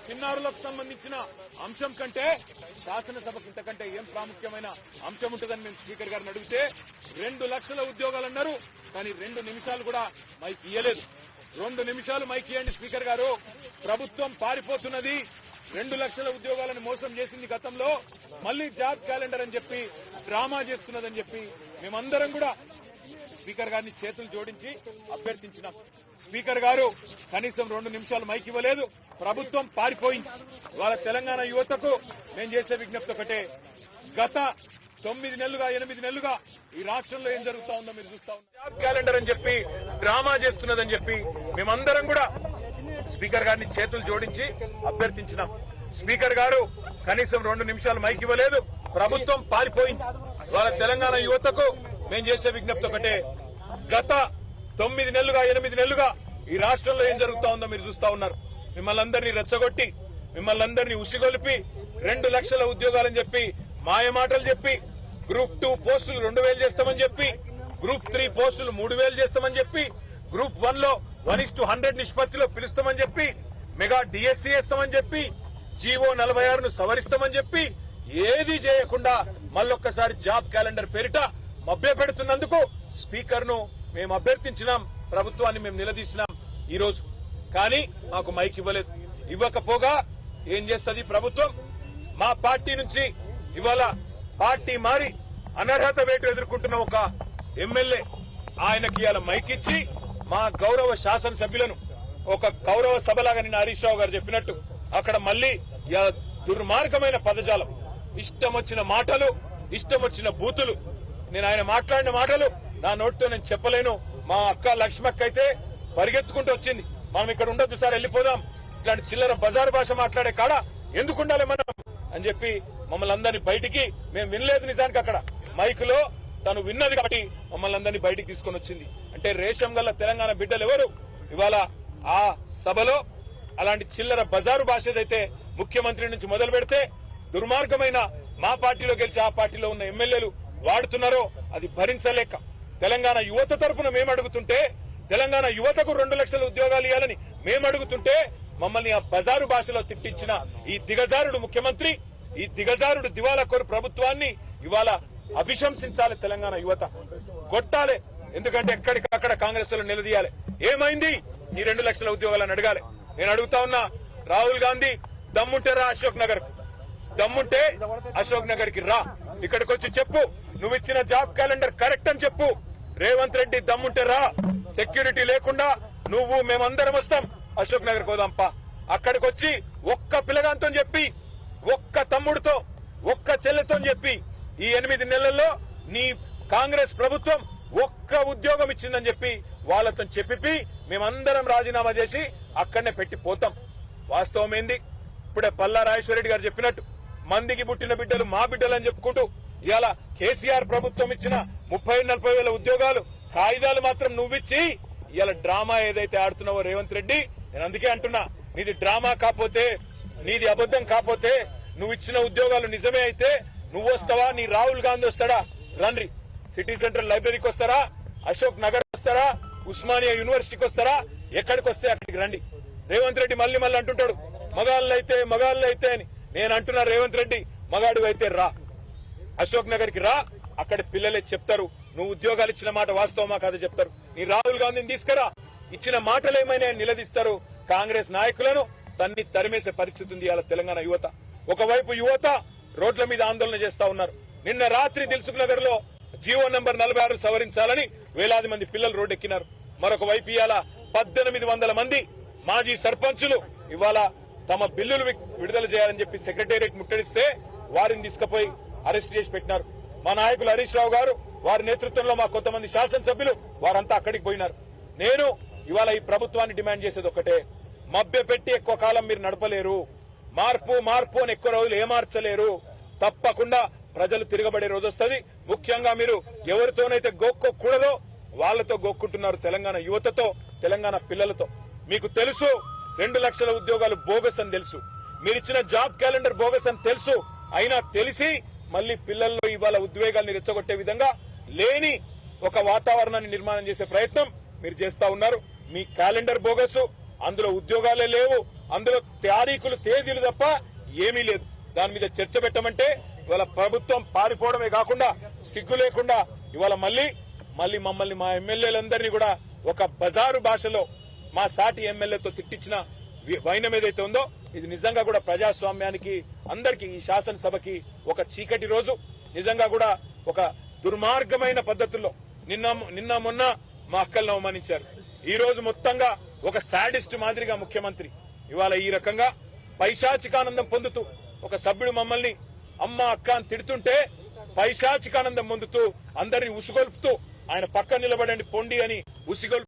చిన్నారులకు సంబంధించిన అంశం కంటే శాసనసభకు ఇంతకంటే ఏం ప్రాముఖ్యమైన అంశం ఉంటుందని మేము స్పీకర్ గారిని అడిగితే 2 లక్షల ఉద్యోగాలు అన్నారు. కానీ 2 నిమిషాలు కూడా మైక్ ఇయ్యలేదు. 2 నిమిషాలు మైక్ ఇవ్వండి స్పీకర్ గారు. ప్రభుత్వం పారిపోతున్నది. 2 లక్షల ఉద్యోగాలను మోసం చేసింది గతంలో. మళ్లీ జాబ్ క్యాలెండర్ అని చెప్పి డ్రామా చేస్తున్నదని చెప్పి మేమందరం కూడా స్పీకర్ గారిని చేతులు జోడించి అభ్యర్థించినాం. స్పీకర్ గారు కనీసం 2 నిమిషాలు మైక్ ఇవ్వలేదు. ప్రభుత్వం పారిపోయింది. వాళ్ళ తెలంగాణ యువతకు నేను చేసే విజ్ఞప్తి ఒకటే, గత 9 నెలలుగా 8 నెలలుగా ఈ రాష్ట్రంలో ఏం జరుగుతా ఉందో మీరు చూస్తా ఉన్నారు. జాబ్ క్యాలెండర్ అని చెప్పి డ్రామా చేస్తున్నదని చెప్పి మేమందరం కూడా స్పీకర్ గారిని చేతులు జోడించి అభ్యర్థించినాం. స్పీకర్ గారు కనీసం 2 నిమిషాలు మైక్ ఇవ్వలేదు. ప్రభుత్వం పారిపోయింది. వాళ్ళ తెలంగాణ యువతకు మేము చేసే విజ్ఞప్తి ఒకటే, గత 9 నెలలుగా 8 నెలలుగా ఈ రాష్ట్రంలో ఏం జరుగుతా ఉందో మీరు చూస్తా ఉన్నారు. మిమ్మల్ని అందరినీ రెచ్చగొట్టి, మిమ్మల్ని అందరినీ ఉసిగొలిపి 2 లక్షల ఉద్యోగాలని చెప్పి మాయమాటలు చెప్పి, గ్రూప్ 2 పోస్టులు 2000 చేస్తామని చెప్పి, గ్రూప్ 3 పోస్టులు 3000 చేస్తామని చెప్పి, గ్రూప్ 1 లో 1:100 నిష్పత్తిలో పిలుస్తామని చెప్పి, మెగా డిఎస్సీ వేస్తామని చెప్పి, జీవో 46ను సవరిస్తామని చెప్పి ఏది చేయకుండా మళ్ళొక్కసారి జాబ్ క్యాలెండర్ పేరిట మభ్య పెడుతున్నందుకు స్పీకర్ ను మేము అభ్యర్థించినాం. ప్రభుత్వాన్ని మేము నిలదీసినాం ఈ రోజు. కానీ మాకు మైక్ ఇవ్వలేదు. ఇవ్వకపోగా ఏం చేస్తుంది ప్రభుత్వం? మా పార్టీ నుంచి ఇవాళ పార్టీ మారి అనర్హత వేటు ఎదుర్కొంటున్న ఒక ఎమ్మెల్యే, ఆయనకి ఇవాళ మైక్ ఇచ్చి మా గౌరవ శాసనసభ్యులను ఒక గౌరవ సభలాగా నిన్న హరీష్ రావు గారు చెప్పినట్టు అక్కడ మళ్లీ దుర్మార్గమైన పదజాలం, ఇష్టం వచ్చిన మాటలు, ఇష్టం వచ్చిన బూతులు. నేను ఆయన మాట్లాడిన మాటలు నా నోటితో నేను చెప్పలేను. మా అక్క లక్ష్మక్క అయితే పరిగెత్తుకుంటూ వచ్చింది, మనం ఇక్కడ ఉండొద్దు సార్, వెళ్ళిపోదాం, ఇట్లాంటి చిల్లర బజారు భాష మాట్లాడే కాడ ఎందుకు ఉండాలి మనం అని చెప్పి మమ్మల్ని అందరినీ బయటికి, మేము వినలేదు నిజానికి అక్కడ మైకులో, తను విన్నది కాబట్టి మమ్మల్ని అందరినీ బయటికి తీసుకొని వచ్చింది. అంటే రేషం గల్ల తెలంగాణ బిడ్డలు ఎవరు ఇవాళ ఆ సభలో అలాంటి చిల్లర బజారు భాష ఏదైతే ముఖ్యమంత్రి నుంచి మొదలు పెడితే దుర్మార్గమైన మా పార్టీలో గెలిచి ఆ పార్టీలో ఉన్న ఎమ్మెల్యేలు వాడుతున్నారో అది భరించలేక తెలంగాణ యువత తరఫున మేము అడుగుతుంటే, తెలంగాణ యువతకు 2 లక్షల ఉద్యోగాలు ఇవ్వాలని మేము అడుగుతుంటే మమ్మల్ని ఆ బజారు భాషలో తిట్టించిన ఈ దిగజారుడు ముఖ్యమంత్రి, ఈ దిగజారుడు దివాలాకోరు ప్రభుత్వాన్ని ఇవాళ అభిశంసించాలి. తెలంగాణ యువత కొట్టాలి. ఎందుకంటే ఎక్కడికక్కడ కాంగ్రెస్ లో నిలదీయాలి. ఏమైంది ఈ 2 లక్షల ఉద్యోగాలను అడగాలి. నేను అడుగుతా ఉన్నా, రాహుల్ గాంధీ దమ్ముంటే రా అశోక్ నగర్, దమ్ముంటే అశోక్ నగర్ కి రా, ఇక్కడికి వచ్చి చెప్పు నువ్వు ఇచ్చిన జాబ్ క్యాలెండర్ కరెక్ట్ అని చెప్పు. రేవంత్ రెడ్డి దమ్ముంటే రా, సెక్యూరిటీ లేకుండా నువ్వు మేమందరం వస్తాం, అశోక్ నగర్ పోదాంపా. అక్కడికి వచ్చి ఒక్క పిల్లగాంతో చెప్పి, ఒక్క తమ్ముడితో, ఒక్క చెల్లెతో చెప్పి ఈ 8 నెలల్లో నీ కాంగ్రెస్ ప్రభుత్వం ఒక్క ఉద్యోగం ఇచ్చిందని చెప్పి వాళ్ళతో చెప్పి మేమందరం రాజీనామా చేసి అక్కడనే పెట్టి పోతాం. వాస్తవం ఏంది? ఇప్పుడే పల్లా రాజేశ్వరరెడ్డి గారు చెప్పినట్టు మందికి పుట్టిన బిడ్డలు మా బిడ్డలు అని చెప్పుకుంటూ ఇవాళ కేసీఆర్ ప్రభుత్వం ఇచ్చిన 30-40 వేల ఉద్యోగాలు కాగితాలు మాత్రం నువ్విచ్చి ఇవాళ డ్రామా ఏదైతే ఆడుతున్నావో రేవంత్ రెడ్డి, నేను అందుకే అంటున్నా, నీది డ్రామా కాకపోతే, నీది అబద్దం కాకపోతే, నువ్వు ఇచ్చిన ఉద్యోగాలు నిజమే అయితే నువ్వు వస్తావా, నీ రాహుల్ గాంధీ వస్తాడా? రండి, సిటీ సెంట్రల్ లైబ్రరీకి వస్తారా, అశోక్ నగర్ వస్తారా, ఉస్మానియా యూనివర్సిటీకి వస్తారా, ఎక్కడికి వస్తే అక్కడికి రండి. రేవంత్ రెడ్డి మళ్ళీ అంటుంటాడు మగాళ్ళు అయితే అని. నేను అంటున్నా, రేవంత్ రెడ్డి మగాడు అయితే రా, అశోక్ నగర్ కి రా, అక్కడ పిల్లలే చెప్తారు నువ్వు ఉద్యోగాలు ఇచ్చిన మాట వాస్తవమా కాదో చెప్తారు. నీ రాహుల్ గాంధీని తీసుకురా, ఇచ్చిన మాటలు ఏమైనా నిలదీస్తారు. కాంగ్రెస్ నాయకులను తరిమేసే పరిస్థితి ఉంది ఇవాళ తెలంగాణ యువత. ఒకవైపు యువత రోడ్ల మీద ఆందోళన చేస్తా ఉన్నారు. నిన్న రాత్రి దిల్సుఖ్ నగర్ లో జీవో నంబర్ 46 సవరించాలని వేలాది మంది పిల్లలు రోడ్డెక్కినారు. మరొక వైపు ఇవాళ 1800 మంది మాజీ సర్పంచులు ఇవాళ తమ బిల్లులు విడుదల చేయాలని చెప్పి సెక్రటేరియట్ ముట్టడిస్తే వారిని తీసుకుపోయి అరెస్ట్ చేసి పెట్టినారు. మా నాయకులు హరీష్ రావు గారు, వారి నేతృత్వంలో మా కొంతమంది శాసనసభ్యులు వారంతా అక్కడికి పోయినారు. నేను ఇవాళ ఈ ప్రభుత్వాన్ని డిమాండ్ చేసేది ఒకటే, మభ్య పెట్టి ఎక్కువ కాలం మీరు నడపలేరు. మార్పు అని ఎక్కువ రోజులు ఏమార్చలేరు. తప్పకుండా ప్రజలు తిరగబడే రోజు వస్తుంది. ముఖ్యంగా మీరు ఎవరితోనైతే గోక్కోకూడదో వాళ్లతో గోక్కుంటున్నారు, తెలంగాణ యువతతో, తెలంగాణ పిల్లలతో. మీకు తెలుసు 2 లక్షల ఉద్యోగాలు బోగస్ అని తెలుసు, మీరిచ్చిన జాబ్ క్యాలెండర్ బోగస్ అని తెలుసు. అయినా తెలిసి మళ్లీ పిల్లల్లో ఇవాళ ఉద్వేగాల్ని రెచ్చగొట్టే విధంగా లేని ఒక వాతావరణాన్ని నిర్మాణం చేసే ప్రయత్నం మీరు చేస్తా ఉన్నారు. మీ క్యాలెండర్ బోగస్, అందులో ఉద్యోగాలే లేవు, అందులో తారీఖులు తేదీలు తప్ప ఏమీ లేదు. దాని మీద చర్చ పెట్టమంటే ఇవాళ ప్రభుత్వం పారిపోవడమే కాకుండా సిగ్గు లేకుండా ఇవాళ మళ్ళీ మమ్మల్ని మా ఎమ్మెల్యేలందరినీ కూడా ఒక బజారు భాషలో మా సాటి ఎమ్మెల్యేతో తిట్టించిన వైనం ఏదైతే ఉందో ఇది నిజంగా కూడా ప్రజాస్వామ్యానికి అందరికీ ఈ శాసనసభకి ఒక చీకటి రోజు. నిజంగా కూడా ఒక దుర్మార్గమైన పద్ధతుల్లో నిన్న మొన్న మా అక్కలను అవమానించారు. ఈ రోజు మొత్తంగా ఒక సాడిస్ట్ మాదిరిగా ముఖ్యమంత్రి ఇవాళ ఈ రకంగా పైశాచికానందం పొందుతూ ఒక సభ్యుడు మమ్మల్ని అమ్మ అక్క అని తిడుతుంటే పైశాచికానందం పొందుతూ అందరినీ ఉసిగొల్పుతూ ఆయన పక్కన నిలబడండి పొండి అని ఉసిగొల్పు